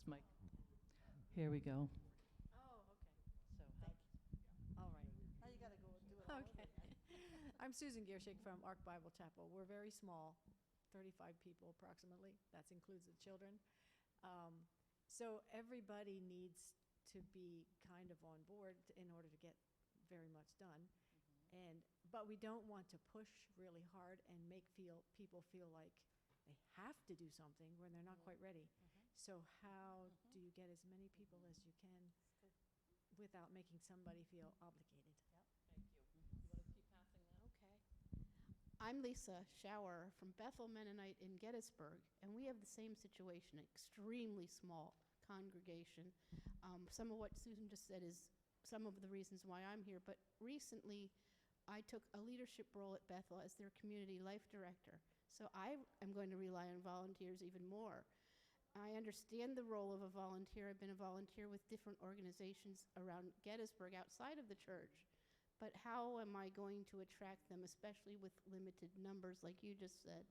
this mic. Here we go. Oh, okay. So, Thank you. All right. Now you got to go do it all over Okay. again. I'm Susan Gierschig from Ark Bible Chapel. We're very small, 35 people approximately. That includes the children. So everybody needs to be kind of on board in order to get very much done. But we don't want to push really hard and make people feel like they have to do something when they're not quite ready. So how do you get as many people as you can without making somebody feel obligated? thank you. You want to keep passing that? Okay. I'm Lisa Schauer from Bethel Mennonite in Gettysburg, and we have the same situation, extremely small congregation. Some of what Susan just said is some of the reasons why I'm here, but recently I took a leadership role at Bethel as their community life director. So I am going to rely on volunteers even more. I understand the role of a volunteer. I've been a volunteer with different organizations around Gettysburg outside of the church. But how am I going to attract them, especially with limited numbers, like you just said?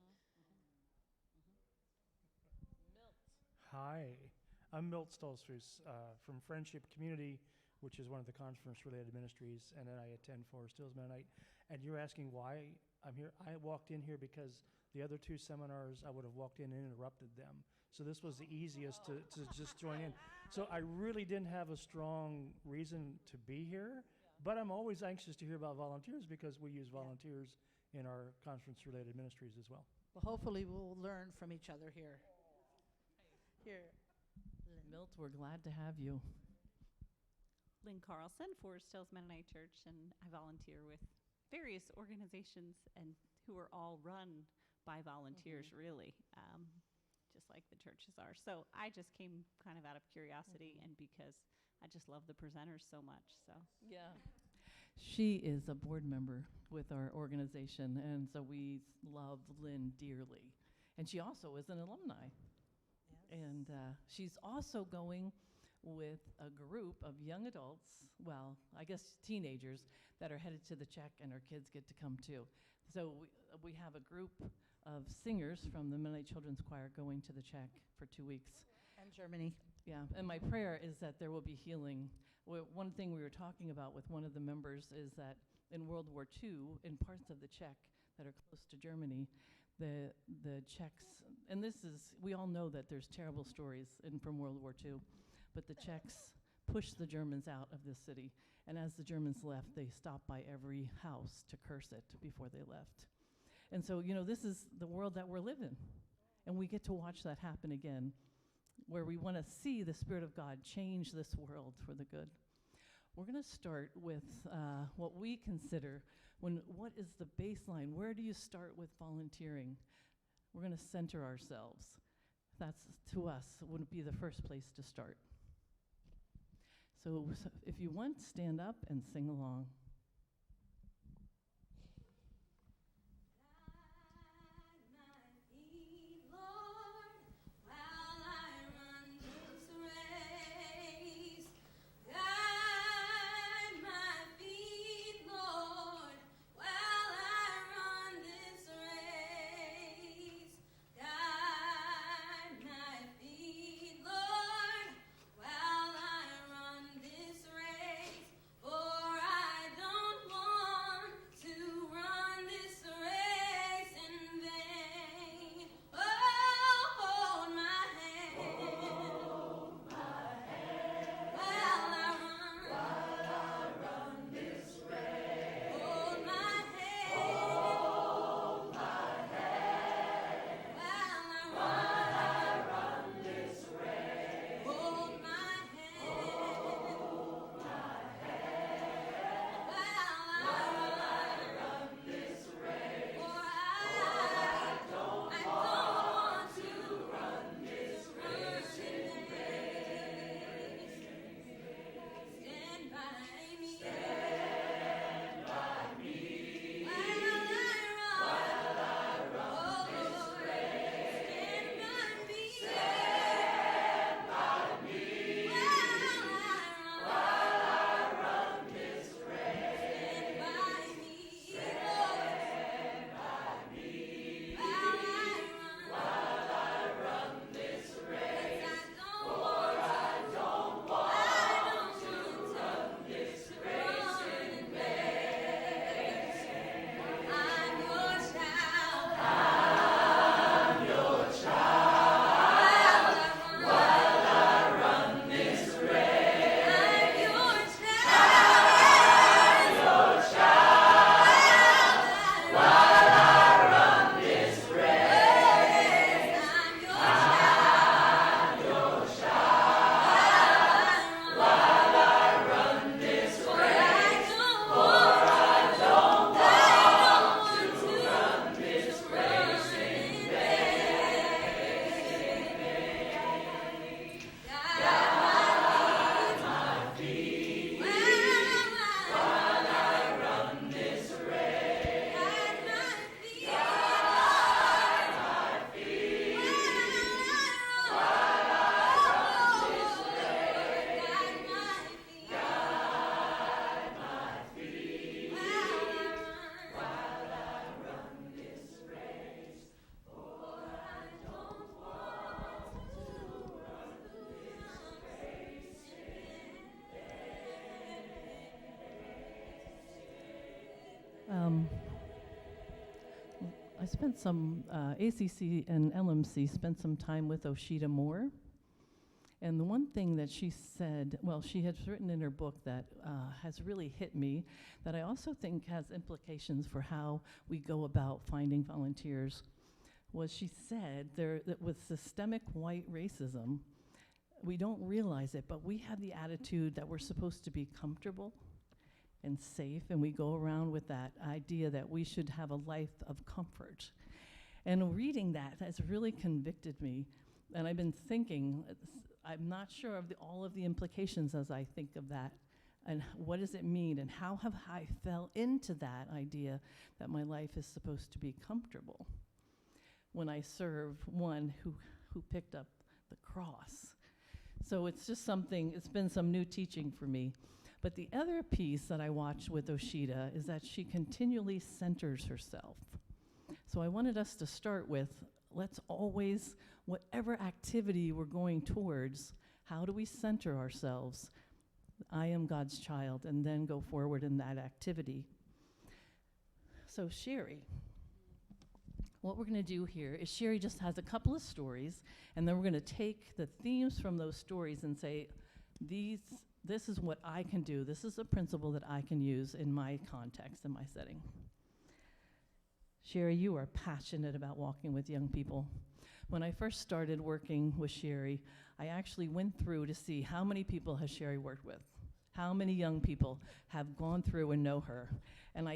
Milt. Hi, I'm Milt Stolzfus from Friendship Community, which is one of the conference-related ministries, and then I attend Forest Hills Mennonite. And you're asking why I'm here. I walked in here because the other two seminars, I would have walked in and interrupted them. So this was the easiest to just join in. So I really didn't have a strong reason to be here, but I'm always anxious to hear about volunteers because we use volunteers in our conference-related ministries as well. Well, hopefully we'll learn from each other here. Here. Milt, we're glad to have you. Lynn Carlson, Forest Hills Mennonite Church, and I volunteer with various organizations and who are all run by volunteers, really, just like the churches are. So I just came kind of out of curiosity and because I just love the presenters so much. So Yeah. She is a board member with our organization, and so we love Lynn dearly. And she also is an alumni. Yes. And she's also going with a group of young adults, well, I guess teenagers, that are headed to the Czech, and our kids get to come too. So we have a group of singers from the Mennonite Children's Choir going to the Czech for 2 weeks. And Germany. Yeah, and my prayer is that there will be healing. One thing we were talking about with one of the members is that in World War II, in parts of the Czech that are close to Germany, the Czechs, and this is, we all know that there's terrible stories from World War II, but the Czechs pushed the Germans out of this city. And as the Germans left, they stopped by every house to curse it before they left. And so, this is the world that we're living. And we get to watch that happen again, where we want to see the Spirit of God change this world for the good. We're going to start with what we consider what is the baseline? Where do you start with volunteering? We're going to center ourselves. That's, to us, would be the first place to start. So if you want, stand up and sing along. For I don't spent some, ACC and LMC spent some time with Oshita Moore. And the one thing that she said, well, she has written in her book that has really hit me, that I also think has implications for how we go about finding volunteers, was she said that with systemic white racism, we don't realize it, but we have the attitude that we're supposed to be comfortable and safe, and we go around with that idea that we should have a life of comfort. And reading that has really convicted me, and I've been thinking, I'm not sure of all of the implications as I think of that, and what does it mean, and how have I fell into that idea that my life is supposed to be comfortable when I serve one who picked up the cross. So it's just something, it's been some new teaching for me. But the other piece that I watched with Oshita is that she continually centers herself. So I wanted us to start with, let's always, whatever activity we're going towards, how do we center ourselves? I am God's child, and then go forward in that activity. So Sheri, what we're going to do here is Sheri just has a couple of stories, and then we're going to take the themes from those stories and say, this is what I can do. This is a principle that I can use in my context, in my setting. Sheri, you are passionate about walking with young people. When I first started working with Sheri, I actually went through to see how many people has Sheri worked with, how many young people have gone through and know her. And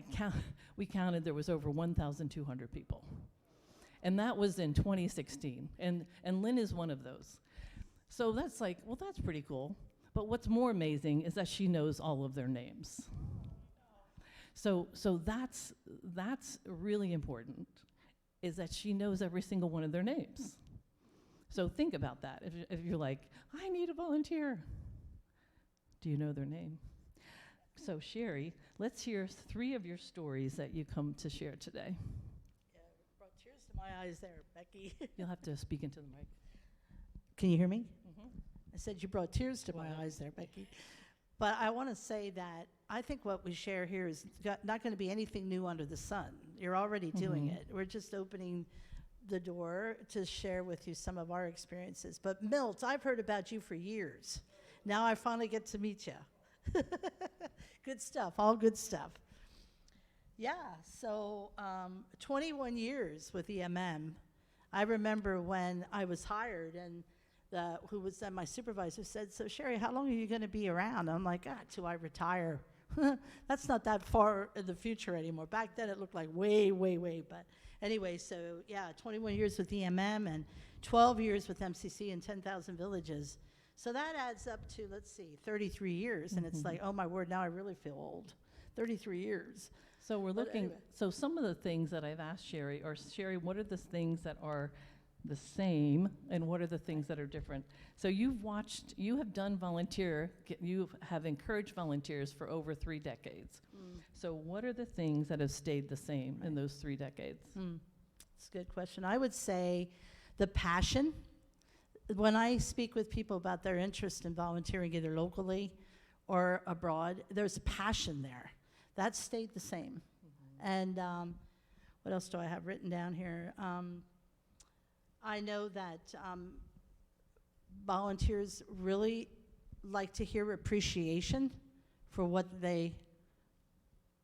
we counted there was over 1,200 people. And that was in 2016. And Lynn is one of those. So that's like, well, that's pretty cool. But what's more amazing is that she knows all of their names. So that's really important, is that she knows every single one of their names. So think about that. If you're like, I need a volunteer, do you know their name? So Sheri, let's hear 3 of your stories that you come to share today. Yeah, it brought tears to my eyes there, Becky. You'll have to speak into the mic. Can you hear me? Mm-hmm. I said you brought tears to my eyes there, Becky. But I want to say that I think what we share here is not going to be anything new under the sun. You're already doing it. We're just opening the door to share with you some of our experiences. But Milt, I've heard about you for years. Now I finally get to meet you. Good stuff, all good stuff. Yeah, so 21 years with EMM. I remember when I was hired, and who was then my supervisor said, so Sheri, how long are you going to be around? I'm like, till I retire. That's not that far in the future anymore. Back then it looked like way, way, way. But anyway, so yeah, 21 years with EMM and 12 years with MCC and 10,000 villages. So that adds up to, let's see, 33 years. And it's like, oh my word, now I really feel old. 33 years. So we're But looking, anyway. so some of the things that I've asked Sheri are, Sheri, what are the things that are the same, and what are the things that are different? So you have done you have encouraged volunteers for over 3 decades. So what are the things that have stayed the same in those 3 decades? That's a good question. I would say the passion. When I speak with people about their interest in volunteering, either locally or abroad, there's passion there. That stayed the same. And what else do I have written down here? I know that volunteers really like to hear appreciation for what they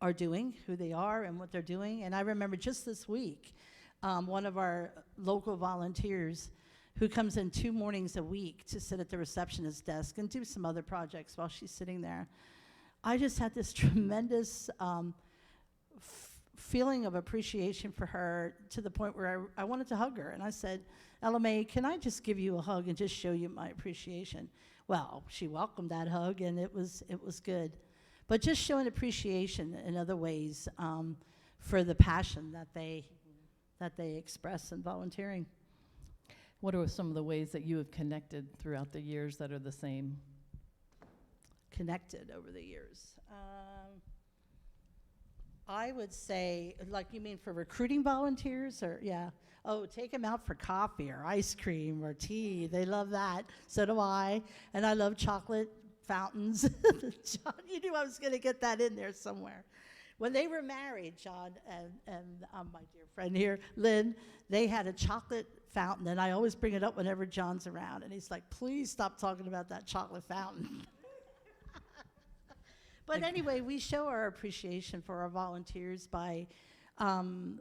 are doing, who they are and what they're doing. And I remember just this week, one of our local volunteers who comes in 2 mornings a week to sit at the receptionist's desk and do some other projects while she's sitting there. I just had this tremendous feeling of appreciation for her, to the point where I wanted to hug her. And I said, LMA, can I just give you a hug and just show you my appreciation? Well, she welcomed that hug, and it was good. But just showing appreciation in other ways for the passion that they express in volunteering. What are some of the ways that you have connected throughout the years that are the same? Connected over the years. I would say, like, you mean for recruiting volunteers, or yeah? Oh, take them out for coffee or ice cream or tea. They love that. So do I. And I love chocolate fountains. John, you knew I was going to get that in there somewhere. When they were married, John and my dear friend here, Lynn, they had a chocolate fountain, and I always bring it up whenever John's around, and he's like, please stop talking about that chocolate fountain. But anyway, we show our appreciation for our volunteers by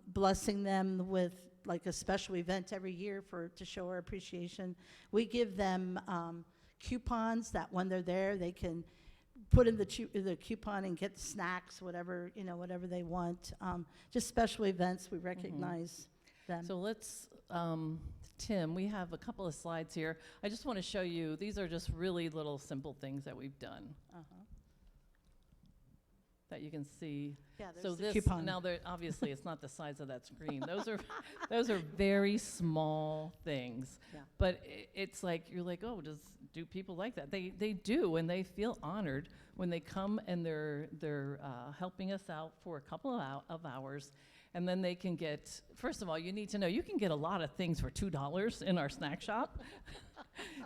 blessing them with like a special event every year to show our appreciation. We give them coupons that when they're there, they can put in the coupon and get snacks, whatever they want. Just special events, we recognize them. So let's, Tim, we have a couple of slides here. I just want to show you, these are just really little simple things that we've done that you can see. Yeah, So there's the this, coupon. now obviously it's not the size of that screen. Those are very small things. Yeah. But it's like, you're like, oh, do people like that? They do, and they feel honored when they come and they're helping us out for a couple of hours. And then they can get, first of all, you need to know, you can get a lot of things for $2 in our snack shop.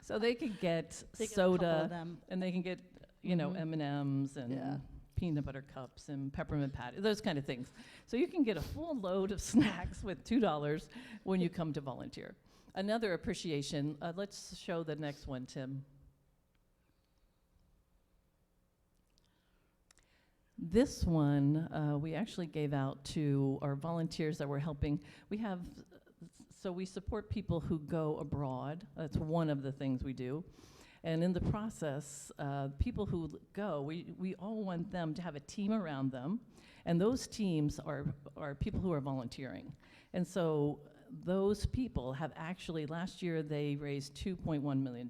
So they can get They get a couple of soda, them. and they can get, M&Ms and Yeah. peanut butter cups and peppermint patty, those kind of things. So you can get a full load of snacks with $2 when you come to volunteer. Another appreciation, let's show the next one, Tim. This one, we actually gave out to our volunteers that were helping. So we support people who go abroad. That's one of the things we do. And in the process, people who go, we all want them to have a team around them. And those teams are people who are volunteering. And so those people have actually, last year, they raised $2.1 million.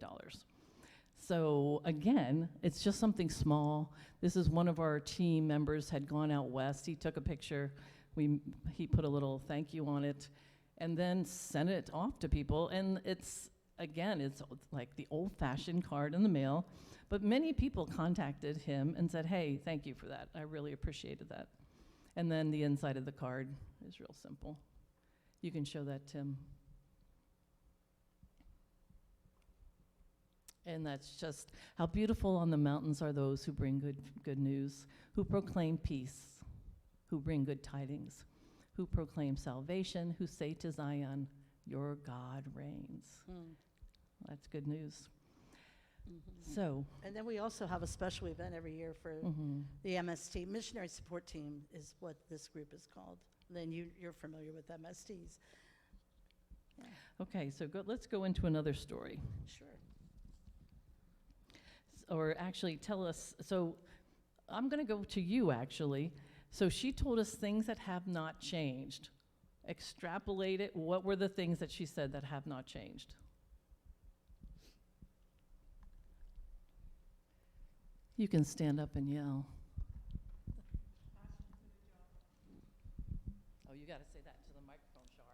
So again, it's just something small. This is one of our team members had gone out west. He took a picture. He put a little thank you on it and then sent it off to people. And it's like the old-fashioned card in the mail. But many people contacted him and said, hey, thank you for that. I really appreciated that. And then the inside of the card is real simple. You can show that, Tim. And that's just how beautiful on the mountains are those who bring good news, who proclaim peace, who bring good tidings, who proclaim salvation, who say to Zion, your God reigns. That's good news. So. And then we also have a special event every year for the MST. Missionary Support Team is what this group is called. Then you're familiar with MSTs. Yeah. Okay, so let's go into another story. Sure. Or actually tell us, so I'm going to go to you actually. So she told us things that have not changed. Extrapolate it. What were the things that she said that have not changed? You can stand up and yell. Oh, you got to say that to the microphone, Shar.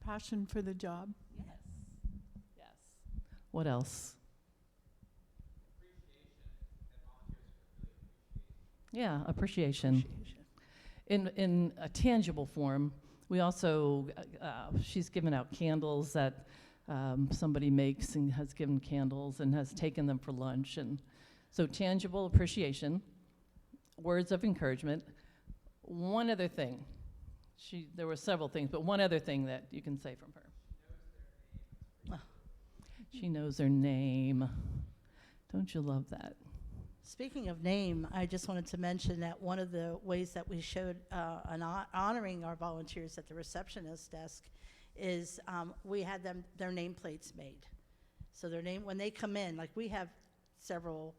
Passion for the job. Yes. Yes. What else? Yeah, appreciation. In a tangible form. We also, she's given out candles that somebody makes and has given candles and has taken them for lunch. And so tangible appreciation, words of encouragement. One other thing, there were several things, but one other thing that you can say from her. She knows their name. Don't you love that? Speaking of name, I just wanted to mention that one of the ways that we showed honoring our volunteers at the receptionist desk is we had their nameplates made. So their name, when they come in, like we have several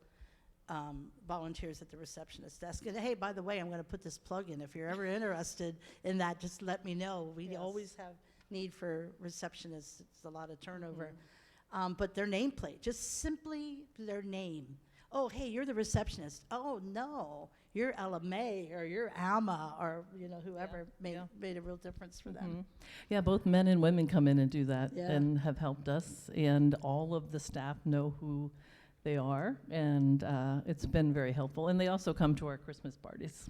volunteers at the receptionist desk. And hey, by the way, I'm going to put this plug in. If you're ever interested in that, just let me know. We always have need for receptionists. It's a lot of turnover. But their nameplate, just simply their name. Oh, hey, you're the receptionist. Oh, no, you're Ella May or you're Alma or, whoever made a real difference for them. Yeah, both men and women come in and do that Yeah. and have helped us. And all of the staff know who they are. And it's been very helpful. And they also come to our Christmas parties.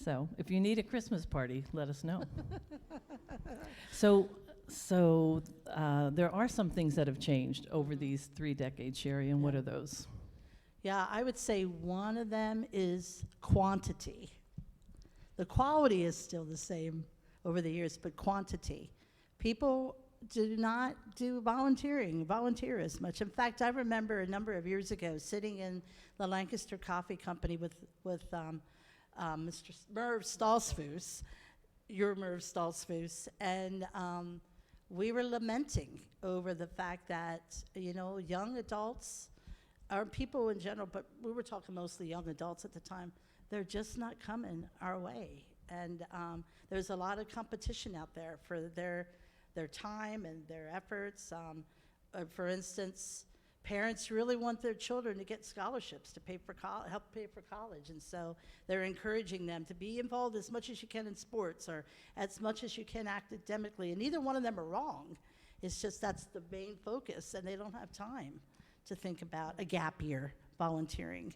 So if you need a Christmas party, let us know. So there are some things that have changed over these 3 decades, Sheri, and what are those? Yeah, I would say one of them is quantity. The quality is still the same over the years, but quantity. People do not volunteer as much. In fact, I remember a number of years ago sitting in the Lancaster Coffee Company with Mr. Merv Stolzfus, your Merv Stolzfus, and we were lamenting over the fact that, young adults, or people in general, but we were talking mostly young adults at the time, they're just not coming our way. And there's a lot of competition out there for their time and their efforts. For instance, parents really want their children to get scholarships to help pay for college, and so they're encouraging them to be involved as much as you can in sports or as much as you can academically, and neither one of them are wrong. It's just that's the main focus, and they don't have time to think about a gap year volunteering.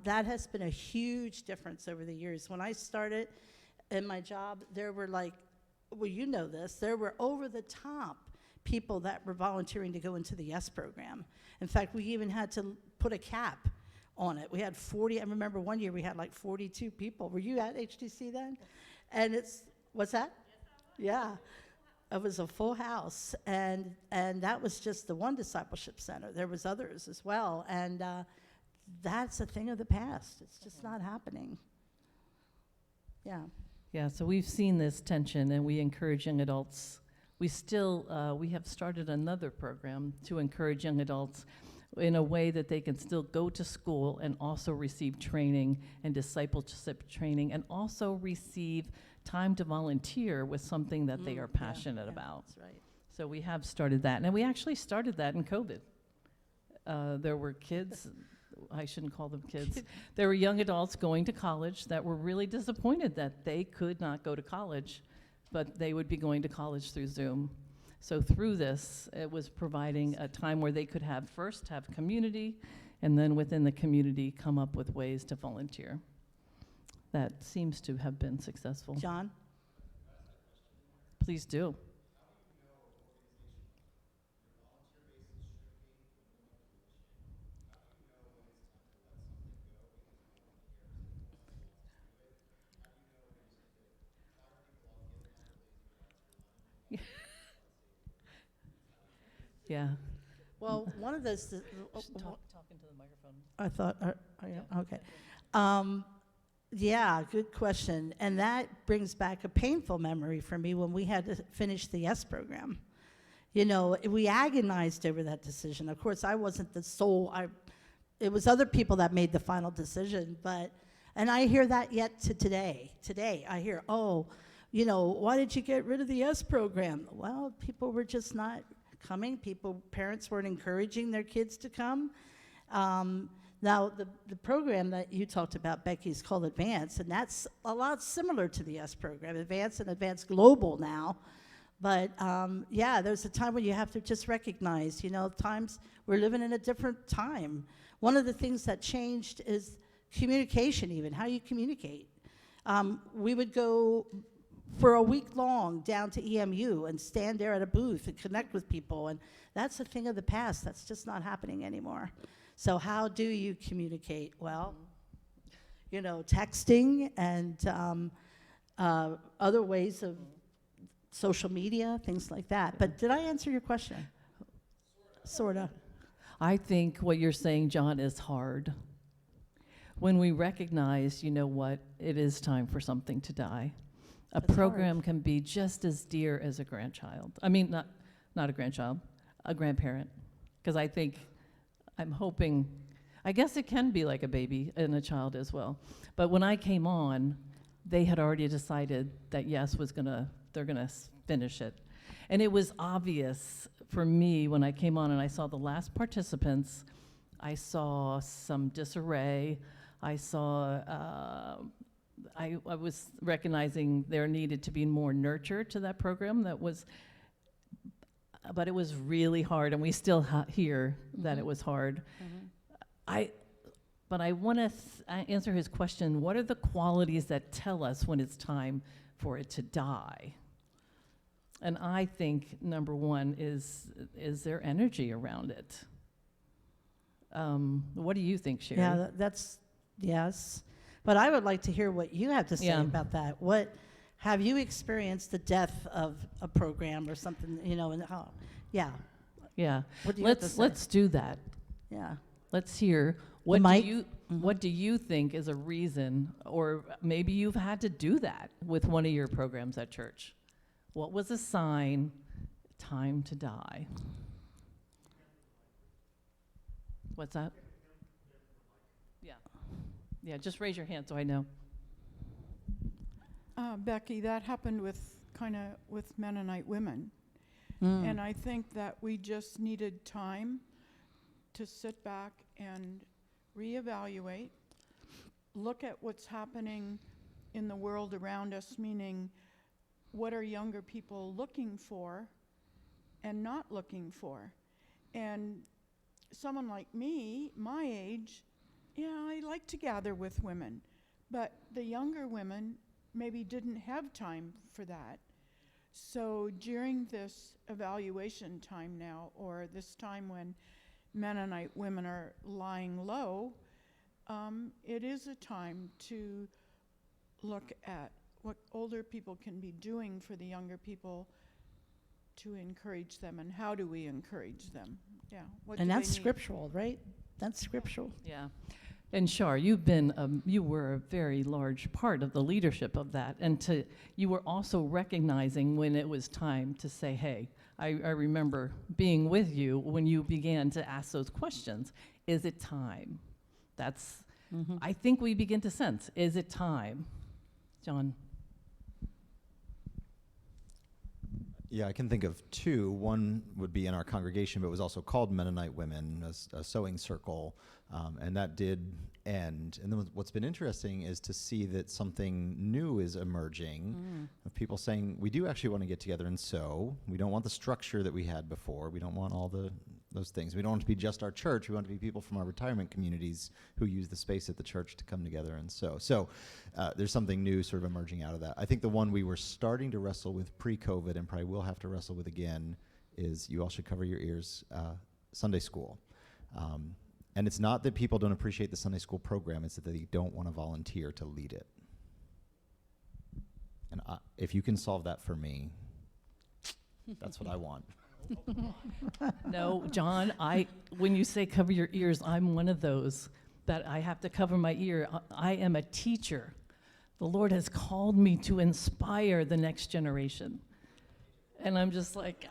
That has been a huge difference over the years. When I started in my job, there were there were over-the-top people that were volunteering to go into the YES program. In fact, we even had to put a cap on it. We had 40, I remember one year we had like 42 people. Were you at HTC then? And what's that? Yeah. It was a full house, and that was just the one discipleship center. There was others as well, and that's a thing of the past. It's just not happening. Yeah. Yeah, so we've seen this tension, and we encourage young adults. We have started another program to encourage young adults in a way that they can still go to school and also receive training and discipleship training, and also receive time to volunteer with something that they are passionate about. That's right. So we have started that, and we actually started that in COVID. There were kids, I shouldn't call them kids, there were young adults going to college that were really disappointed that they could not go to college, but they would be going to college through Zoom. So through this, it was providing a time where they could have community, and then within the community come up with ways to volunteer. That seems to have been successful. John? Please do. Yeah. Well, one of those... Talking to the microphone. I thought, okay. Yeah, good question. And that brings back a painful memory for me when we had to finish the YES program. We agonized over that decision. Of course, I wasn't the sole, it was other people that made the final decision, and I hear that yet to today. Today, I hear, why did you get rid of the YES program? Well, people were just not coming. Parents weren't encouraging their kids to come. Now, the program that you talked about, Becky, is called Advance, and that's a lot similar to the YES program, Advance and Advance Global now. But, there's a time when you have to just recognize, times we're living in a different time. One of the things that changed is communication even, how you communicate. We would go for a week long down to EMU and stand there at a booth and connect with people, and that's a thing of the past. That's just not happening anymore. So how do you communicate? Well, texting and other ways of social media, things like that. But did I answer your question? Sort of. I think what you're saying, John, is hard. When we recognize, it is time for something to die. A program can be just as dear as a grandchild. I mean, not a grandchild, a grandparent. Because I'm hoping, I guess it can be like a baby and a child as well. But when I came on, they had already decided that YES they're gonna finish it. And it was obvious for me when I came on and I saw the last participants, I saw some disarray, I was recognizing there needed to be more nurture to that program but it was really hard, and we still hear that it was hard. But I want to answer his question, what are the qualities that tell us when it's time for it to die? And I think number one is there energy around it? What do you think, Sheri? Yeah, yes. But I would like to hear what you have to say Yeah. about that. What, have you experienced the death of a program or something, you know, and how, yeah, Yeah. what do you have to Let's say? let's do that. Yeah. Let's hear what mic? do you Mhm. what do you think is a reason, or maybe you've had to do that with one of your programs at church. What was a sign? Time to die. What's that? Yeah. Yeah, just raise your hand so I know. Becky, that happened with with Mennonite women. Mm. And I think that we just needed time to sit back and reevaluate, look at what's happening in the world around us, meaning what are younger people looking for and not looking for. And someone like me, my age, yeah, I like to gather with women, but the younger women maybe didn't have time for that. So during this evaluation time now, or this time when Mennonite women are lying low, it is a time to look at what older people can be doing for the younger people to encourage them, and how do we encourage them? Yeah. What And do they that's need? scriptural, right? That's scriptural. Yeah. And Shar, you were a very large part of the leadership of that, and you were also recognizing when it was time to say, hey, I remember being with you when you began to ask those questions. Is it time? That's, Mhm. I think we begin to sense, is it time? John? Yeah, I can think of two. One would be in our congregation, but it was also called Mennonite Women, a sewing circle, and that did end. And then what's been interesting is to see that something new is emerging, of people saying, we do actually want to get together and sew. We don't want the structure that we had before. We don't want all those things. We don't want it to be just our church. We want it to be people from our retirement communities who use the space at the church to come together and sew. So there's something new sort of emerging out of that. I think the one we were starting to wrestle with pre-COVID and probably will have to wrestle with again is, you all should cover your ears, Sunday school. And it's not that people don't appreciate the Sunday school program, it's that they don't want to volunteer to lead it. And if you can solve that for me, that's what I want. No, John, when you say cover your ears, I'm one of those that I have to cover my ear. I am a teacher. The Lord has called me to inspire the next generation. And I'm just like,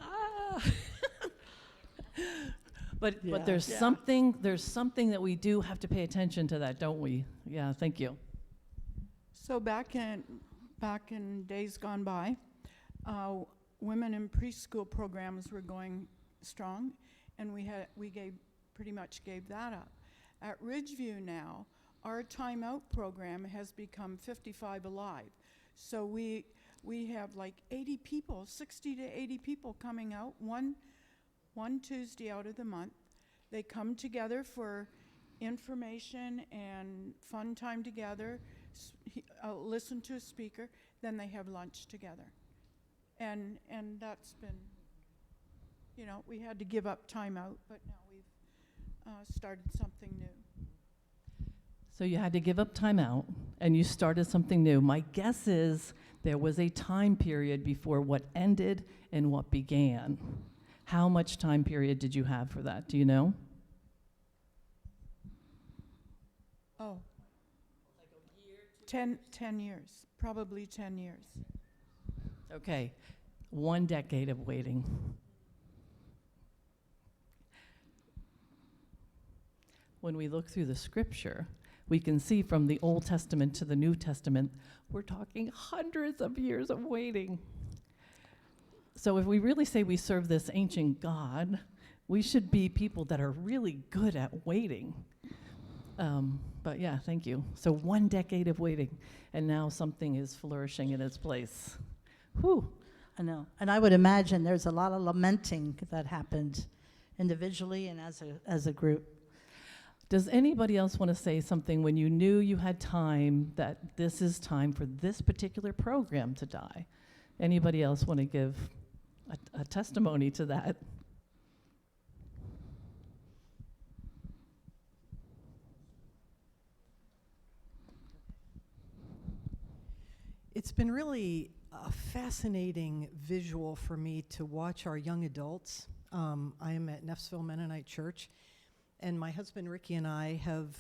But there's Yeah. something that we do have to pay attention to that, don't we? Yeah, thank you. So back in days gone by, women in preschool programs were going strong, and we pretty much gave that up. At Ridgeview now, our timeout program has become 55 Alive. So we have like 80 people, 60 to 80 people coming out one Tuesday out of the month. They come together for information and fun time together, listen to a speaker, then they have lunch together. And that's been, we had to give up time out, but now we've started something new. So you had to give up time out, and you started something new. My guess is there was a time period before what ended and what began. How much time period did you have for that? Do you know? Oh. 10 years, probably 10 years. Okay, 1 decade of waiting. When we look through the scripture, we can see from the Old Testament to the New Testament, we're talking hundreds of years of waiting. So if we really say we serve this ancient God, we should be people that are really good at waiting. But yeah, thank you. So 1 decade of waiting, and now something is flourishing in its place. Whew. I know. And I would imagine there's a lot of lamenting that happened individually and as a group. Does anybody else want to say something when you knew you had time, that this is time for this particular program to die? Anybody else want to give a testimony to that? It's been really a fascinating visual for me to watch our young adults. I am at Neffsville Mennonite Church, and my husband Ricky and I have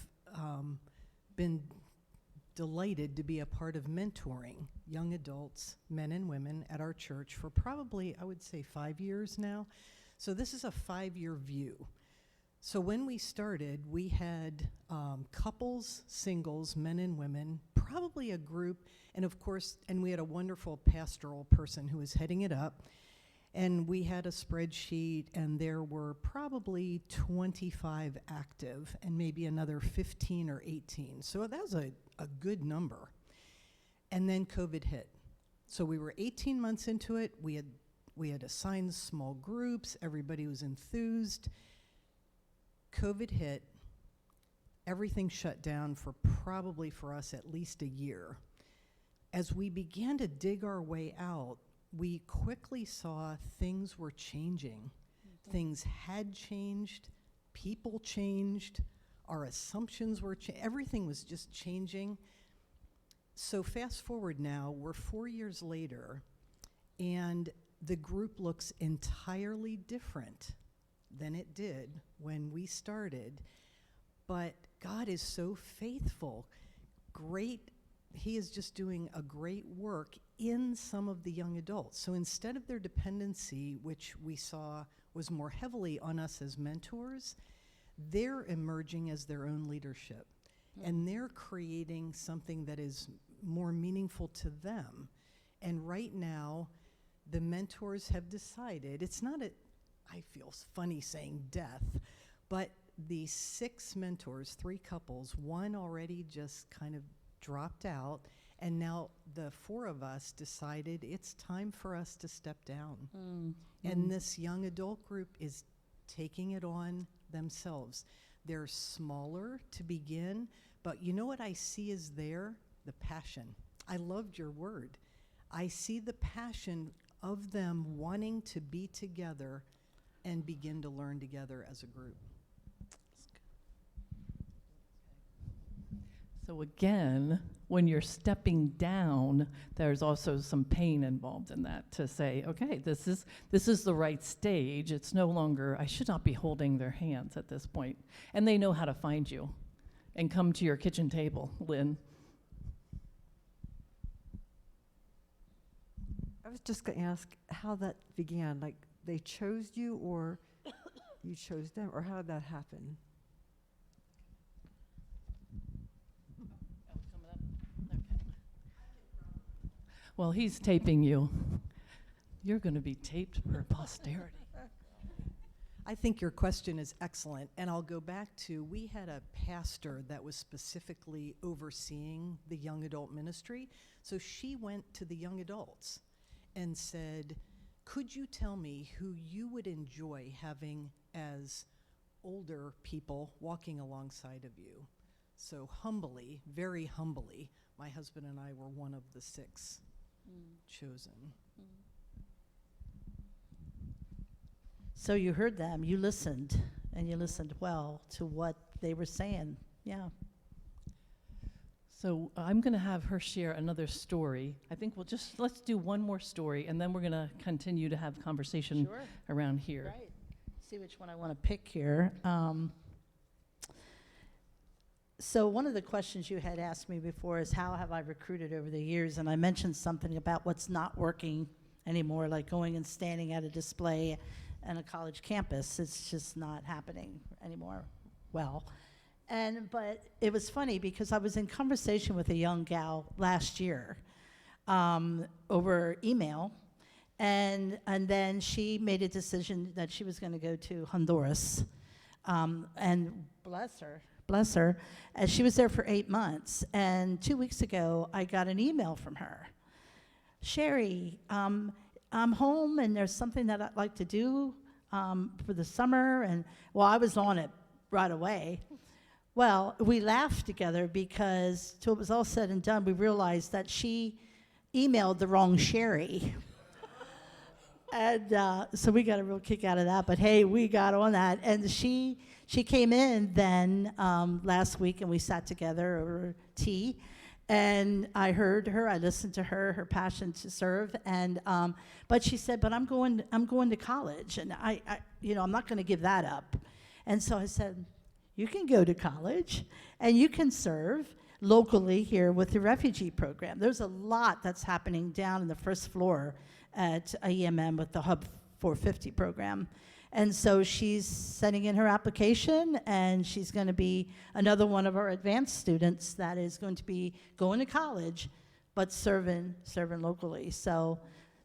been delighted to be a part of mentoring young adults, men and women, at our church for probably, I would say, 5 years now. So this is a 5-year view. So when we started, we had couples, singles, men and women, probably a group, and of course, and we had a wonderful pastoral person who was heading it up. And we had a spreadsheet, and there were probably 25 active and maybe another 15 or 18. So that was a good number. And then COVID hit. So we were 18 months into it. We had assigned small groups. Everybody was enthused. COVID hit. Everything shut down for probably for us at least a year. As we began to dig our way out, we quickly saw things were changing. Things had changed, people changed, our assumptions were everything was just changing. So fast forward now, we're 4 years later, and the group looks entirely different than it did when we started. But God is so faithful. Great. He is just doing a great work in some of the young adults. So instead of their dependency, which we saw was more heavily on us as mentors, they're emerging as their own leadership. And they're creating something that is more meaningful to them. And right now, the mentors have decided, it's not I feel funny saying death, but the 6 mentors, 3 couples, one already just kind of dropped out, and now the 4 of us decided it's time for us to step down. And this young adult group is taking it on themselves. They're smaller to begin, but you know what I see is there? The passion. I loved your word. I see the passion of them wanting to be together and begin to learn together as a group. So again, when you're stepping down, there's also some pain involved in that to say, okay, this is the right stage. It's no longer, I should not be holding their hands at this point. And they know how to find you and come to your kitchen table, Lynn. I was just going to ask how that began. Like, they chose you, or you chose them, or how did that happen? Well, he's taping you. You're going to be taped for posterity. I think your question is excellent, and I'll go back to, we had a pastor that was specifically overseeing the young adult ministry, so she went to the young adults and said, could you tell me who you would enjoy having as older people walking alongside of you? So humbly, very humbly, my husband and I were one of the 6 chosen. So you heard them, you listened, and you listened well to what they were saying. Yeah. So I'm going to have her share another story. I think let's do one more story, and then we're going to continue to have conversation around here. Right. See which one I want to pick here. So one of the questions you had asked me before is, how have I recruited over the years? And I mentioned something about what's not working anymore, like going and standing at a display on a college campus. It's just not happening anymore. But it was funny because I was in conversation with a young gal last year over email, and then she made a decision that she was going to go to Honduras, and bless her, and she was there for 8 months. And 2 weeks ago, I got an email from her. Sheri, I'm home, and there's something that I'd like to do for the summer. And, well, I was on it right away. Well, we laughed together because till it was all said and done, we realized that she emailed the wrong Sheri. And so we got a real kick out of that. But, hey, we got on that. And she came in then last week, and we sat together over tea. And I heard her, I listened to her passion to serve, and but she said, "But I'm going to college, and I I'm not going to give that up." And so I said, "You can go to college, and you can serve locally here with the refugee program. There's a lot that's happening down in the first floor at EMM with the Hub 450 program." And so she's sending in her application, and she's going to be another one of our advanced students that is going to be going to college, but serving locally. So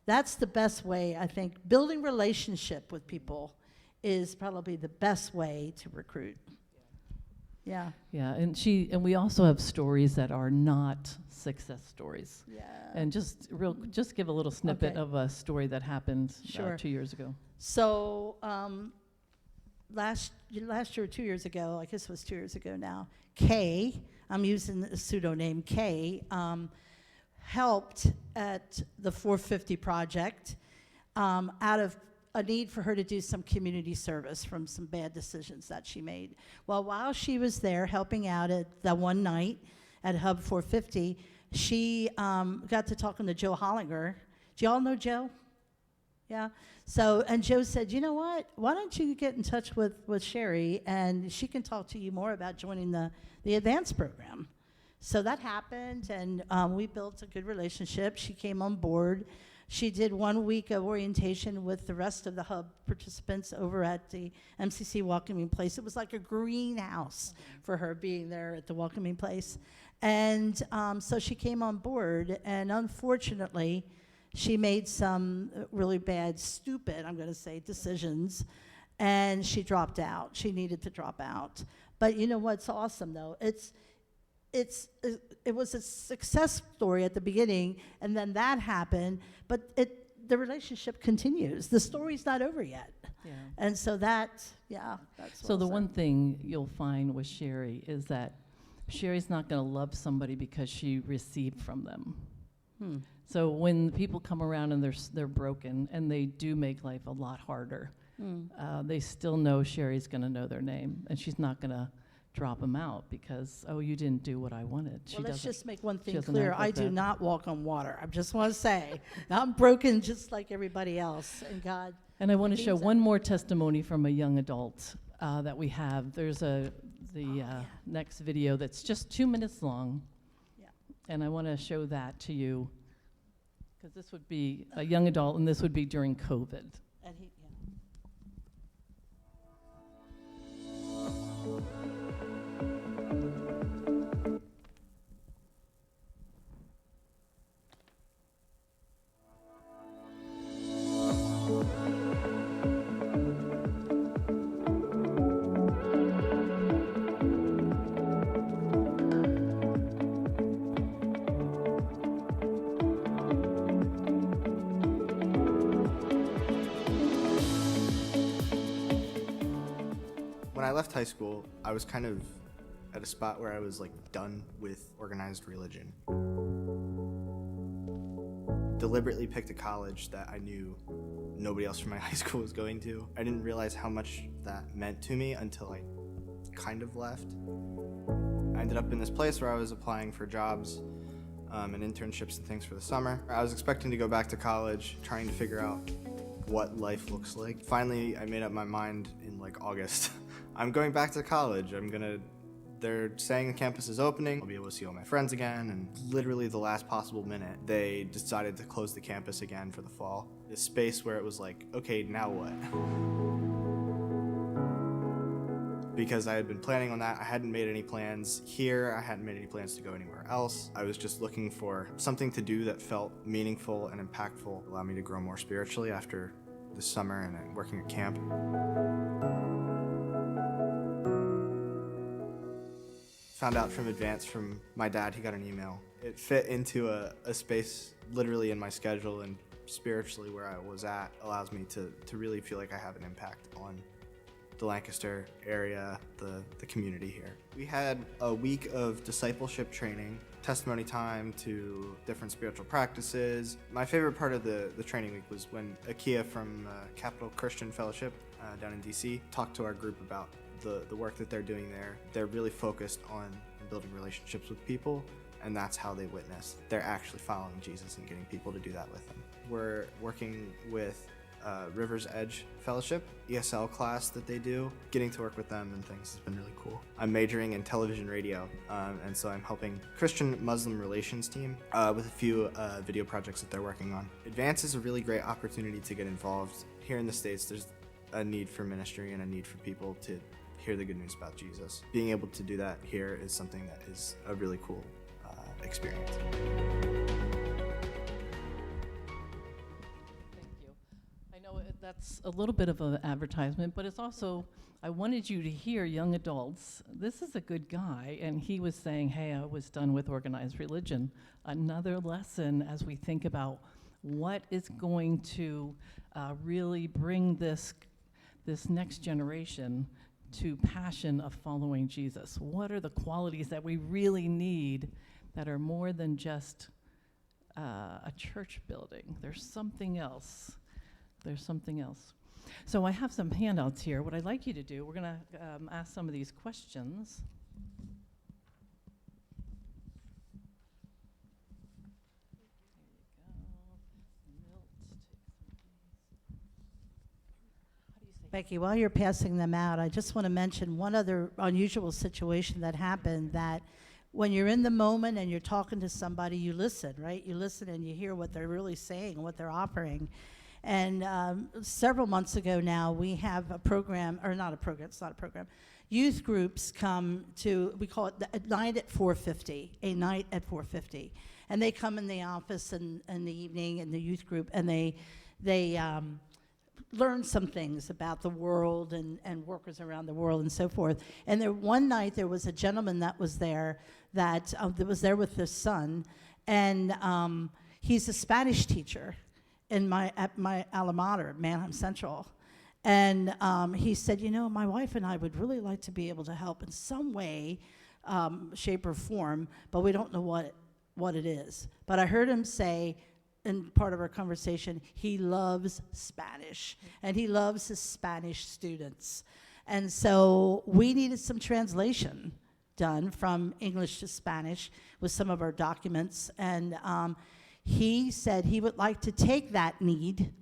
that's the best way, I think. Building relationship with people is probably the best way to recruit. Yeah. Yeah, and we also have stories that are not success stories. Yeah. And just give a little snippet Okay. of a story that happened Sure. 2 years ago. So last year or 2 years ago, I guess it was 2 years ago now, Kay, I'm using a pseudonym, Kay, helped at the 450 project out of a need for her to do some community service from some bad decisions that she made. Well, while she was there helping out at the one night at Hub 450, she got to talking to Joe Hollinger. Do y'all know Joe? Yeah. So, and Joe said, "You know what? Why don't you get in touch with Sheri, and she can talk to you more about joining the advanced program." So that happened, and we built a good relationship. She came on board. She did 1 week of orientation with the rest of the Hub participants over at the MCC Welcoming Place. It was like a greenhouse for her being there at the Welcoming Place. And so she came on board, and unfortunately, she made some really bad, stupid, I'm going to say, decisions, and she dropped out. She needed to drop out. But you know what's awesome, though? It was a success story at the beginning, and then that happened, but the relationship continues. The story's not over yet. Yeah. And so that's So the awesome. one thing you'll find with Sheri is that Sheri's not going to love somebody because she received from them. So when people come around and they're broken and they do make life a lot harder, they still know Sheri's going to know their name, and she's not going to drop them out because, oh, you didn't do what I wanted. Well, let's just make one thing doesn't clear. act I like do that. not walk on water. I just want to say, I'm broken just like everybody else, and God. And I want to show means one more testimony from a young adult that we have. There's the next video that's just 2 minutes long, and I want to show that to you because this would be a young adult, and this would be during COVID. And he, When I left high school, I was kind of at a spot where I was like done with organized religion. Deliberately picked a college that I knew nobody else from my high school was going to. I didn't realize how much that meant to me until I kind of left. I ended up in this place where I was applying for jobs and internships and things for the summer. I was expecting to go back to college, trying to figure out what life looks like. Finally, I made up my mind in like August. I'm going back to college. They're saying the campus is opening. I'll be able to see all my friends again. And literally the last possible minute, they decided to close the campus again for the fall. This space where it was like, okay, now what? Because I had been planning on that. I hadn't made any plans here. I hadn't made any plans to go anywhere else. I was just looking for something to do that felt meaningful and impactful, allow me to grow more spiritually after the summer and then working at camp. Found out from advance from my dad, he got an email. It fit into a space literally in my schedule, and spiritually where I was at allows me to really feel like I have an impact on the Lancaster area, the community here. We had a week of discipleship training, testimony time to different spiritual practices. My favorite part of the training week was when Akia from Capital Christian Fellowship down in DC talked to our group about the work that they're doing there. They're really focused on building relationships with people and that's how they witness. They're actually following Jesus and getting people to do that with them. We're working with River's Edge Fellowship, ESL class that they do. Getting to work with them and things has been really cool. I'm majoring in television radio, and so I'm helping Christian-Muslim relations team with a few video projects that they're working on. Advance is a really great opportunity to get involved. Here in the States, there's a need for ministry and a need for people to hear the good news about Jesus. Being able to do that here is something that is a really cool experience. That's a little bit of an advertisement, but it's also, I wanted you to hear young adults. This is a good guy, and he was saying, hey, I was done with organized religion. Another lesson as we think about what is going to really bring this next generation to passion of following Jesus. What are the qualities that we really need that are more than just a church building? There's something else. There's something else. So I have some handouts here. What I'd like you to do, we're going to ask some of these questions. Becky, while you're passing them out, I just want to mention one other unusual situation that happened, that when you're in the moment and you're talking to somebody, you listen, right? You listen and you hear what they're really saying and what they're offering. And several months ago now, we have a program, or not a program, it's not a program. Youth groups come to, we call it a night at 4:50, a night at 4:50. And they come in the office in the evening in the youth group, and they learn some things about the world and workers around the world and so forth. And there, one night there was a gentleman that was there that was there with his son, and he's a Spanish teacher at my alma mater, Mannheim Central. And he said, you know, my wife and I would really like to be able to help in some way, shape or form, but we don't know what it is. But I heard him say, in part of our conversation, he loves Spanish, and he loves his Spanish students. And so we needed some translation done from English to Spanish with some of our documents. And he said he would like to take that need,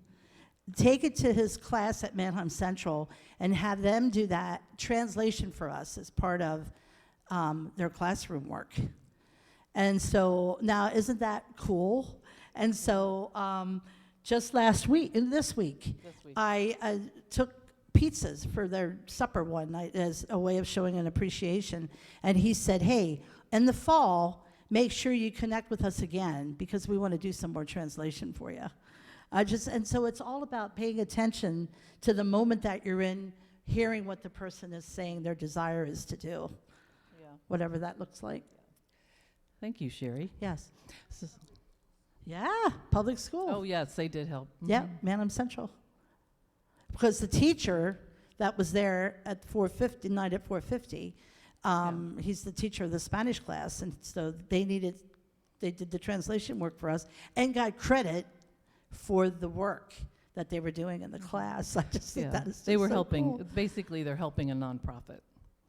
take it to his class at Mannheim Central, and have them do that translation for us as part of their classroom work. And so now, isn't that cool? And so just this week, I took pizzas for their supper one night as a way of showing an appreciation. And he said, hey, in the fall, make sure you connect with us again, because we want to do some more translation for you. And so it's all about paying attention to the moment that you're in, hearing what the person is saying their desire is to do, whatever that looks like. Thank you, Sheri. Yes. Yeah, public school. Oh, yes, they did help. Yeah, Mannheim Central. Because the teacher that was there at 4:50, night at 4:50, he's the teacher of the Spanish class, and so they did the translation work for us and got credit for the work that they were doing in the class. I just think that is just they were so helping. cool. Basically, they're helping a nonprofit.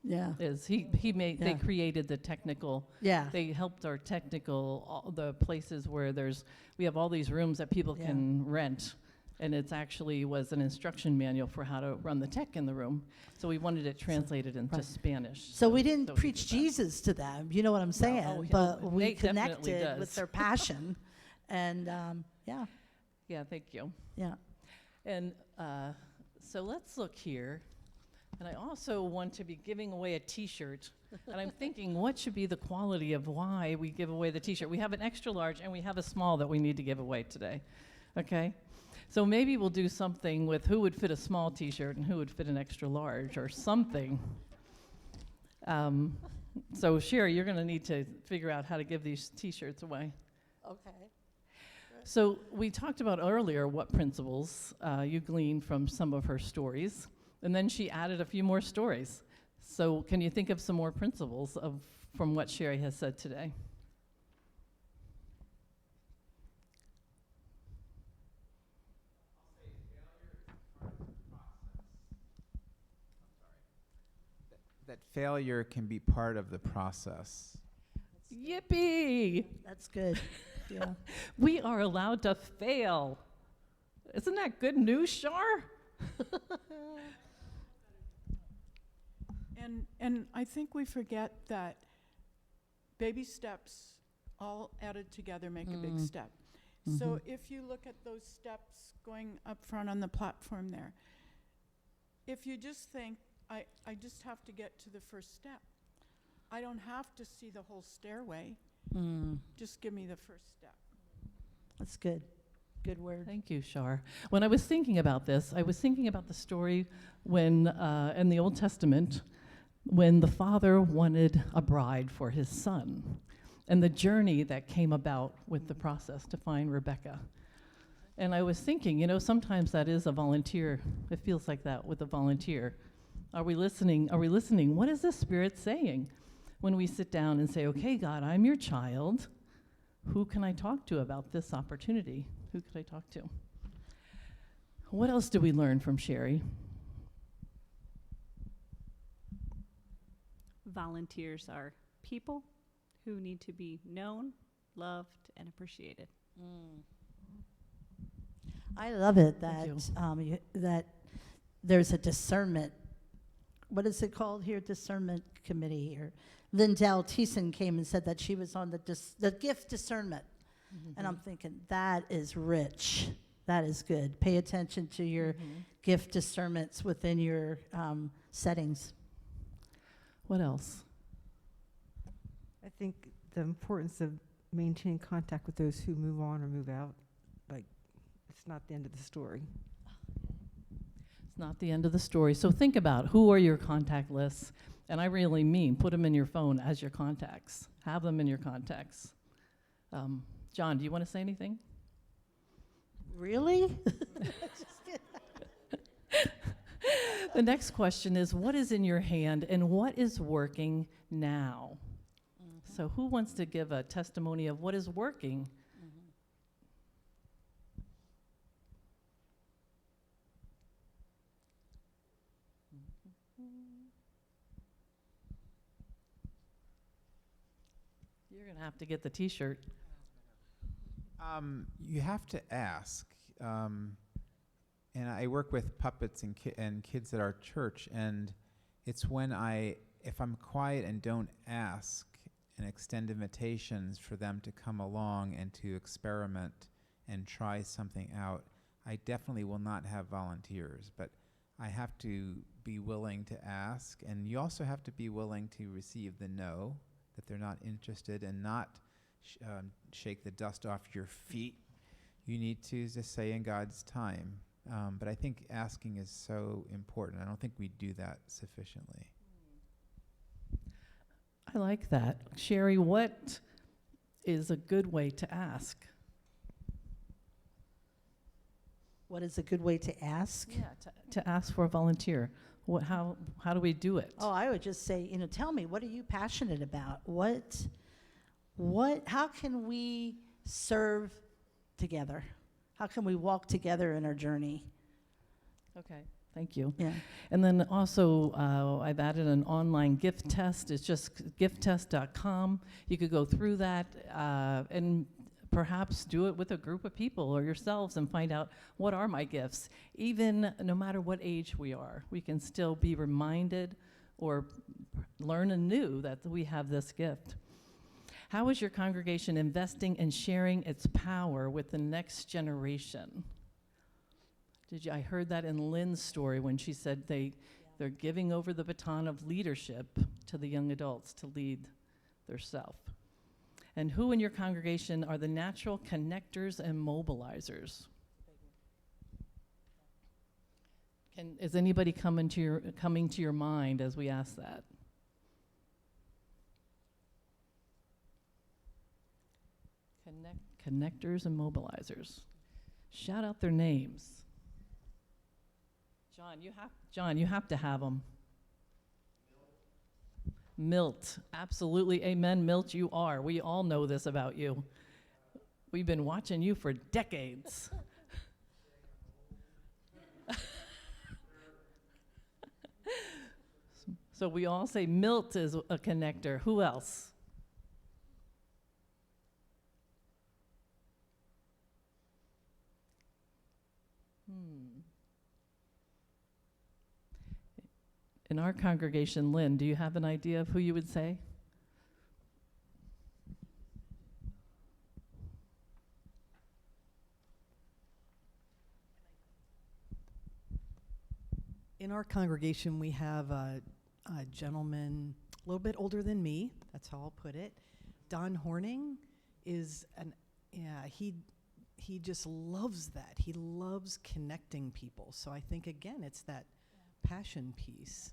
Yeah. They created the technical. Yeah. They helped our technical, all the places where we have all these rooms that people can rent, and it's actually was an instruction manual for how to run the tech in the room. So we wanted it translated into Spanish. So we didn't preach Jesus to them, you know what I'm saying? But we Nate definitely connected does. with their passion, and yeah. Yeah, thank you. Yeah. And so let's look here. And I also want to be giving away a T-shirt. And I'm thinking, what should be the quality of why we give away the T-shirt? We have an extra large and we have a small that we need to give away today. Okay? So maybe we'll do something with who would fit a small T-shirt and who would fit an extra large or something. So Sheri, you're going to need to figure out how to give these T-shirts away. Okay. So we talked about earlier what principles you gleaned from some of her stories. And then she added a few more stories. So can you think of some more principles from what Sheri has said today? That failure can be part of the process. Yippee! That's good. Yeah. We are allowed to fail. Isn't that good news, Shar? And I think we forget that baby steps all added together make a big step. So if you look at those steps going up front on the platform there, if you just think, I just have to get to the first step. I don't have to see the whole stairway. Just give me the first step. That's good. Good word. Thank you, Shar. When I was thinking about this, I was thinking about the story when, in the Old Testament, when the father wanted a bride for his son, and the journey that came about with the process to find Rebecca. And I was thinking, sometimes that is a volunteer. It feels like that with a volunteer. Are we listening? Are we listening? What is the Spirit saying when we sit down and say, okay, God, I'm your child. Who can I talk to about this opportunity? Who could I talk to? What else do we learn from Sheri? Volunteers are people who need to be known, loved, and appreciated. I love it Thank that that there's a discernment. What is it called here? Discernment committee here. Lindell Thiessen came and said that she was on the gift discernment. And I'm thinking, that is rich. That is good. Pay attention to your gift discernments within your settings. What else? I think the importance of maintaining contact with those who move on or move out, like, it's not the end of the story. It's not the end of the story. So think about who are your contact lists. And I really mean put them in your phone as your contacts. Have them in your contacts. John, do you want to say anything? Really? The next question is, what is in your hand and what is working now? So who wants to give a testimony of what is working? You're going to have to get the T-shirt. You have to ask. And I work with puppets and kids at our church, and it's when if I'm quiet and don't ask and extend invitations for them to come along and to experiment and try something out, I definitely will not have volunteers. But I have to be willing to ask, and you also have to be willing to receive the no, that they're not interested, and not shake the dust off your feet. You need to just say in God's time. But I think asking is so important. I don't think we do that sufficiently. I like that. Sheri, what is a good way to ask? What is a good way to ask? Yeah, to ask for a volunteer. How do we do it? Oh, I would just say, tell me, what are you passionate about? How can we serve together? How can we walk together in our journey? Okay, thank you. Yeah. And then also, I've added an online gift test. It's just gifttest.com. You could go through that and perhaps do it with a group of people or yourselves and find out, what are my gifts? Even no matter what age we are, we can still be reminded or learn anew that we have this gift. How is your congregation investing and sharing its power with the next generation? I heard that in Lynn's story when she said they're giving over the baton of leadership to the young adults to lead theirself. And who in your congregation are the natural connectors and mobilizers? Is anybody coming to your mind as we ask that? Connectors and mobilizers. Shout out their names. John, you have to have them. Milt, absolutely, amen. Milt, you are. We all know this about you. We've been watching you for decades. So we all say Milt is a connector. Who else? In our congregation, Lynn, do you have an idea of who you would say? In our congregation, we have a gentleman a little bit older than me. That's how I'll put it. Don Horning is he just loves that. He loves connecting people. So I think, again, it's that passion piece.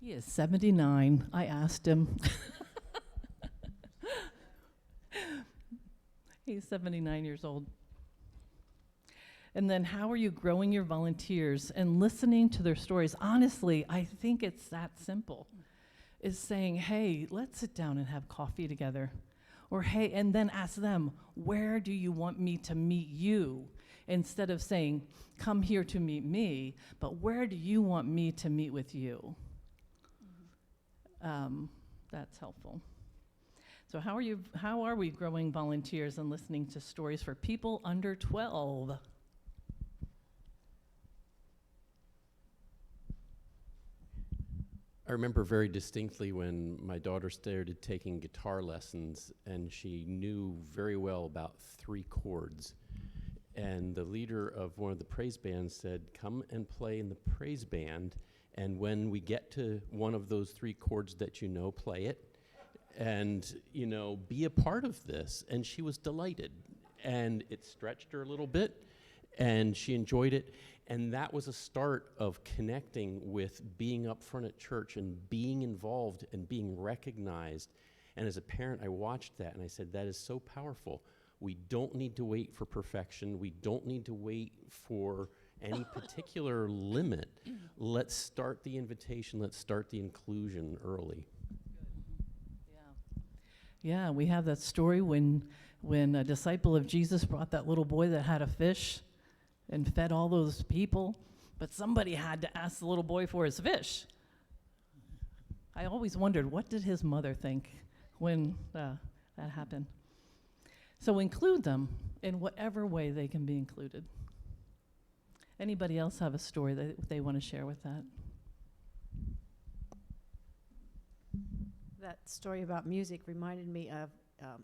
He is 79. I asked him. He's 79 years old. And then how are you growing your volunteers and listening to their stories? Honestly, I think it's that simple. Is saying, hey, let's sit down and have coffee together. Or hey, and then ask them, where do you want me to meet you? Instead of saying, come here to meet me, but where do you want me to meet with you? That's helpful. So how are we growing volunteers and listening to stories for people under 12? I remember very distinctly when my daughter started taking guitar lessons, and she knew very well about 3 chords. And the leader of one of the praise bands said, come and play in the praise band, and when we get to one of those 3 chords that you know, play it, and, you know, be a part of this. And she was delighted, and it stretched her a little bit, and she enjoyed it. And that was a start of connecting with being up front at church and being involved and being recognized. And as a parent, I watched that and I said, that is so powerful. We don't need to wait for perfection. We don't need to wait for any particular limit. Let's start the invitation. Let's start the inclusion early. Yeah, we have that story when a disciple of Jesus brought that little boy that had a fish and fed all those people, but somebody had to ask the little boy for his fish. I always wondered, what did his mother think when that happened? So include them in whatever way they can be included. Anybody else have a story that they want to share with that? That story about music reminded me of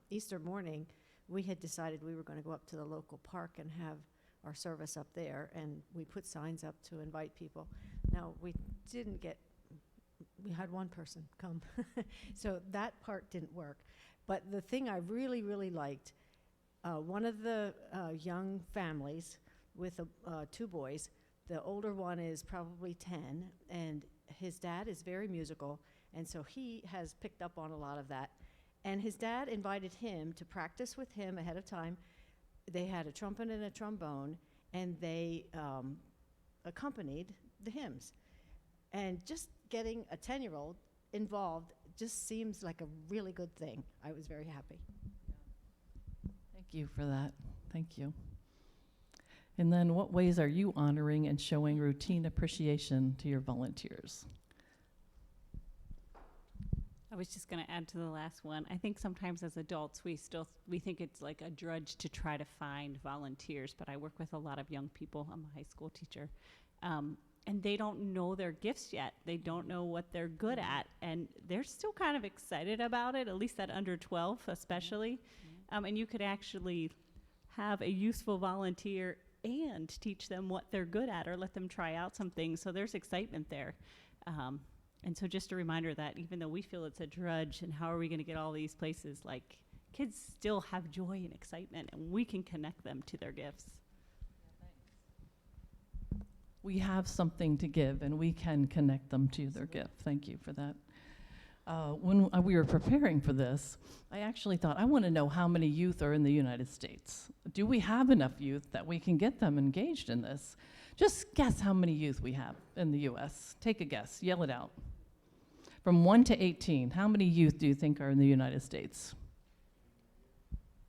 Easter morning. We had decided we were going to go up to the local park and have our service up there, and we put signs up to invite people. Now, we had one person come, so that part didn't work. But the thing I really, really liked, one of the young families with 2 boys, the older one is probably 10, and his dad is very musical, and so he has picked up on a lot of that. And his dad invited him to practice with him ahead of time. They had a trumpet and a trombone, and they accompanied the hymns. And just getting a 10-year-old involved just seems like a really good thing. I was very happy. Thank you for that. Thank you. And then what ways are you honoring and showing routine appreciation to your volunteers? I was just going to add to the last one. I think sometimes as adults, we think it's like a drudge to try to find volunteers, but I work with a lot of young people. I'm a high school teacher. And they don't know their gifts yet. They don't know what they're good at, and they're still kind of excited about it, at least at under 12 especially. And you could actually have a useful volunteer and teach them what they're good at or let them try out some things, so there's excitement there. And so just a reminder that even though we feel it's a drudge and how are we going to get all these places, like kids still have joy and excitement, and we can connect them to their gifts. We have something to give, and we can connect them to their gift. Thank you for that. When we were preparing for this, I actually thought, I want to know how many youth are in the United States. Do we have enough youth that we can get them engaged in this? Just guess how many youth we have in the U.S. Take a guess. Yell it out. From 1 to 18, how many youth do you think are in the United States?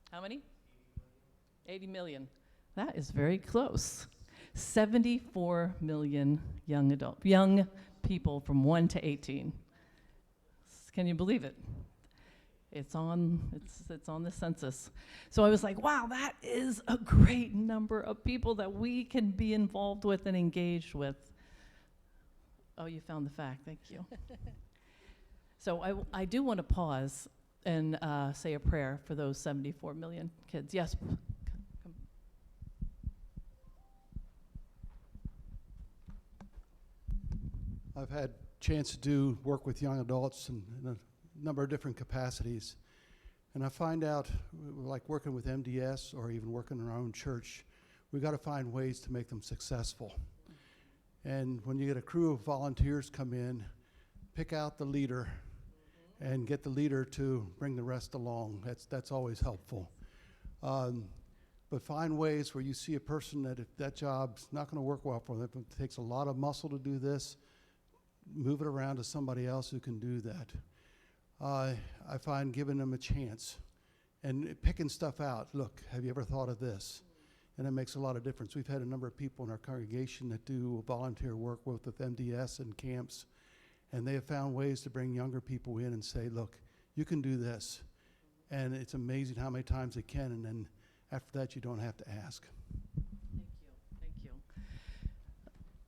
How many? 80 million. That is very close. 74 million young people from 1 to 18. Can you believe it? It's on the census. So I was like, wow, that is a great number of people that we can be involved with and engaged with. Oh, you found the fact, thank you. So I do want to pause and say a prayer for those 74 million kids. Yes. I've had chance to do work with young adults in a number of different capacities. And I find out, like working with MDS or even working in our own church, we've got to find ways to make them successful. And when you get a crew of volunteers come in, pick out the leader and get the leader to bring the rest along. That's always helpful. But find ways where you see a person that if that job's not going to work well for them, if it takes a lot of muscle to do this, move it around to somebody else who can do that. I find giving them a chance and picking stuff out. Look, have you ever thought of this? And it makes a lot of difference. We've had a number of people in our congregation that do volunteer work with MDS and camps, and they have found ways to bring younger people in and say, look, you can do this. And it's amazing how many times they can, and then after that, you don't have to ask. Thank you.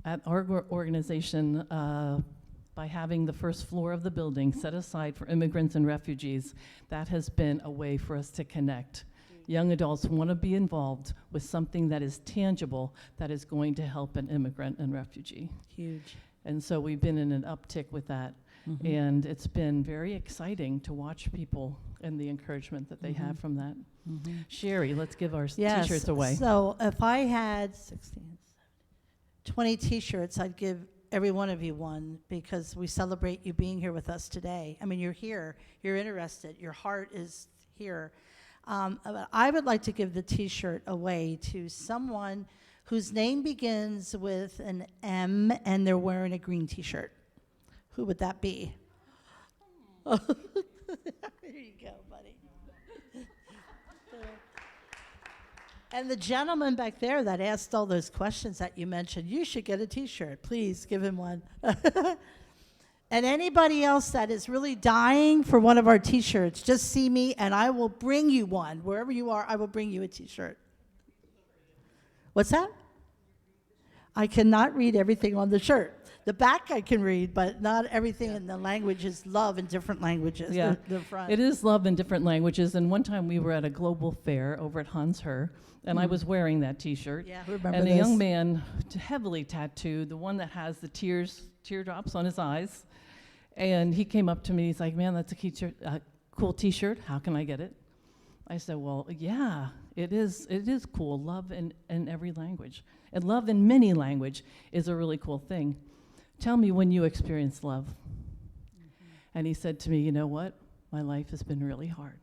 At our organization, by having the first floor of the building set aside for immigrants and refugees, that has been a way for us to connect. Young adults want to be involved with something that is tangible, that is going to help an immigrant and refugee. Huge. And so we've been in an uptick with that. And it's been very exciting to watch people and the encouragement that they have from that. Sheri, let's give our t-shirts away. So if I had 20 t-shirts, I'd give every one of you one, because we celebrate you being here with us today. I mean, you're here, you're interested, your heart is here. But I would like to give the t-shirt away to someone whose name begins with an M and they're wearing a green t-shirt. Who would that be? There you go, buddy. And the gentleman back there that asked all those questions that you mentioned, you should get a t-shirt. Please give him one. And anybody else that is really dying for one of our t-shirts, just see me and I will bring you one. Wherever you are, I will bring you a t-shirt. What's that? I cannot read everything on the shirt. The back I can read, but not everything in the language is love in different languages. Yeah, the front. it is love in different languages. And one time we were at a global fair over at Hans Her, and I was wearing that t-shirt. Yeah, I remember and this. a young man, heavily tattooed, the one that has the teardrops on his eyes, and he came up to me, he's like, man, that's a cool t-shirt, how can I get it? I said, well, yeah, it is cool, love in every language. And love in many language is a really cool thing. Tell me when you experience love. And he said to me, you know what? My life has been really hard.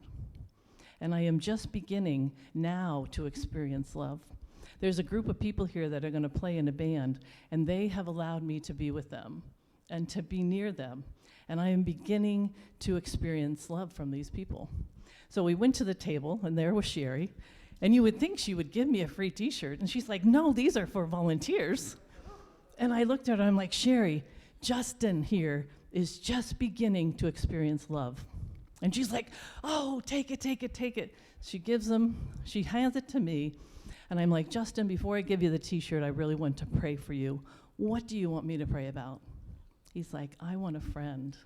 And I am just beginning now to experience love. There's a group of people here that are going to play in a band, and they have allowed me to be with them and to be near them. And I am beginning to experience love from these people. So we went to the table, and there was Sheri. And you would think she would give me a free t-shirt. And she's like, no, these are for volunteers. And I looked at her, I'm like, Sheri, Justin here is just beginning to experience love. And she's like, oh, take it, take it, take it. She hands it to me. And I'm like, Justin, before I give you the t-shirt, I really want to pray for you. What do you want me to pray about? He's like, I want a friend.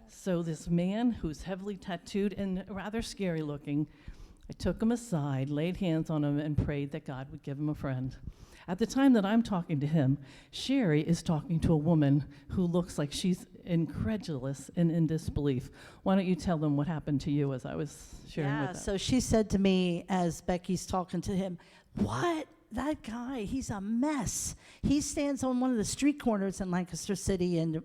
So this man who's heavily tattooed and rather scary looking, I took him aside, laid hands on him, and prayed that God would give him a friend. At the time that I'm talking to him, Sheri is talking to a woman who looks like she's incredulous and in disbelief. Why don't you tell them what happened to you as I was sharing with them? So she said to me as Becky's talking to him, what? That guy, he's a mess. He stands on one of the street corners in Lancaster City and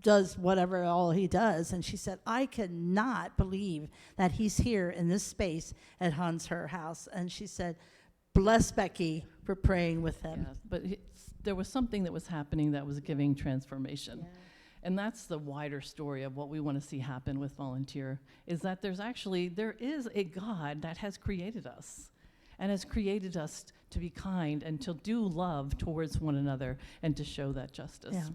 does whatever all he does. And she said, I cannot believe that he's here in this space at Hans Her house. And she said, bless Becky for praying with him. Yes, but there was something that was happening that was giving transformation. Yeah. And that's the wider story of what we want to see happen with Volunteer, is that there is a God that has created us and has created us to be kind and to do love towards one another and to show that justice. Yeah.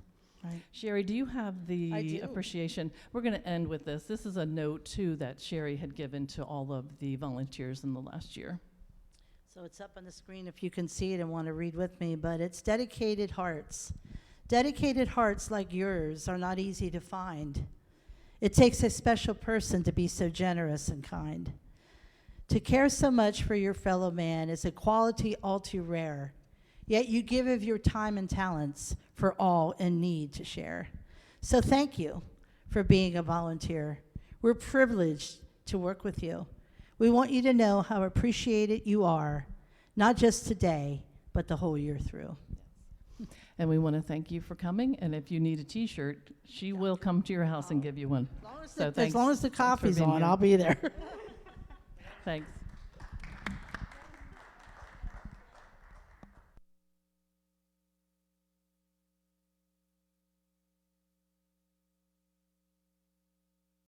Right. Sheri, do you have I the do. appreciation? We're going to end with this. This is a note, too, that Sheri had given to all of the volunteers in the last year. So it's up on the screen if you can see it and want to read with me, but it's dedicated hearts. Dedicated hearts like yours are not easy to find. It takes a special person to be so generous and kind. To care so much for your fellow man is a quality all too rare, yet you give of your time and talents for all in need to share. So thank you for being a volunteer. We're privileged to work with you. We want you to know how appreciated you are, not just today, but the whole year through. And we want to thank you for coming, and if you need a T-shirt, she will come to your house and give you one. As long as the coffee's on, I'll be there. Thanks.